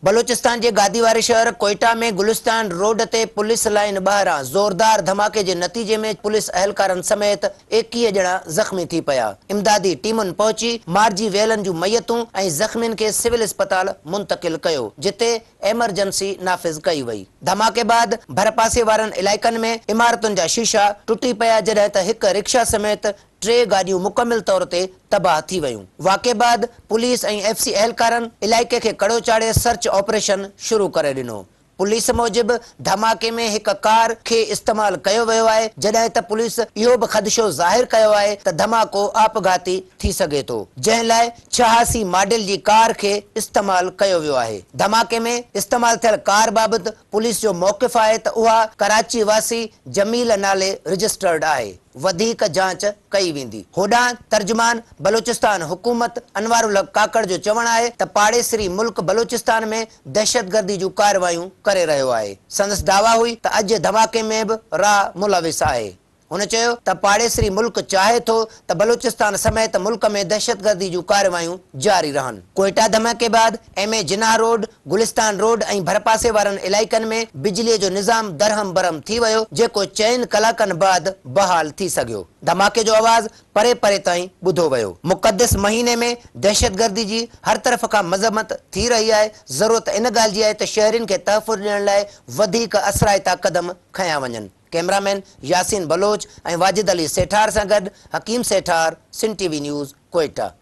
बलूचिस्तान के गादीवारी शहर कोयटा में गुलिस्तान रोड ते पुलिस लाइन बहारां ज़ोरदार धमाके के नतीजे में पुलिस अहलकारन समेत 21 ॼणा ज़ख्मी थी पया। इमदादी टीमुन पहुंची मारजी वेलन जूं मयतूं ऐं ज़ख्मियुनि खे सिविल अस्पताल मुंतकिल कयो, जिते एमरजेंसी नाफ़िज़ कई वई। धमाके बाद भरपासे वारनि इलाइक़नि में इमारतुनि जा शीशा टुटी पया, जॾहिं त हिक रिक्शा समेत 3 गाड़ियूं मुकमिल तौर ते तबाह थी वयूं। वाक़े बाद पुलिस ऐं एफसी एहलकारन इलाइक़े खे कड़ो चाड़े सर्च ऑपरेशन शुरू करे ॾिनो। पुलिस मूजिब धमाके में एक कार के इस्तेमाल कयो वयो आहे, जॾहिं त पुलिस इहो बि ख़दशो ज़ाहिर कयो आहे त धमाको आपघाती थी सघे थो, जंहिं लाइ 86 मॉडल जी कार के इस्तेमाल कयो वियो आहे। धमाके में इस्तेमाल थियल कार बाबति पुलिस जो मौक़िफ़ आहे त उहा कराची वासी जमील नाले रजिस्टर्ड आहे। वधीक जांच कई वेंदी। होॾां तर्जुमान बलूचिस्तान हुकूमत अनवारुल हक काकड़ जो चवणु आहे त पाड़ेसरी मुल्क बलूचिस्तान में दहशतगर्दी जूं कार्रवायूं करे रहियो आहे। संदसि दावा हुई त अॼु धमाके में बि राह मुलविस आहे। हुन चयो त पाड़ेसरी मुल्क चाहे थो त बलूचिस्तान समेत मुल्क में दहशतगर्दी जूं कार्रवायूं जारी रहनि। कोयटा धमाके बाद MA Jinnah road, Gulistan road ऐं भरपासे वारनि इलाइक़नि में बिजलीअ जो निज़ाम दरहम बरहम थी वियो, जेको 4 कलाकनि बाद बहाल थी सघियो। धमाके जो आवाज़ परे परे ताईं ॿुधो वियो। मुक़दस महीने में दहशतगर्दी जी हर तरफ़ खां मज़म्मत थी रही आहे। ज़रूरत इन ॻाल्हि जी आहे त शहरियुनि खे तहफ़ुज़ ॾियण लाइ वधीक असराइता क़दम खंया वञनि। कैमरामैन यासीन बलोच ऐं वाजिद अली सेठार सां गॾु हकीम सेठार, सिंध टीवी न्यूज़, कोयटा।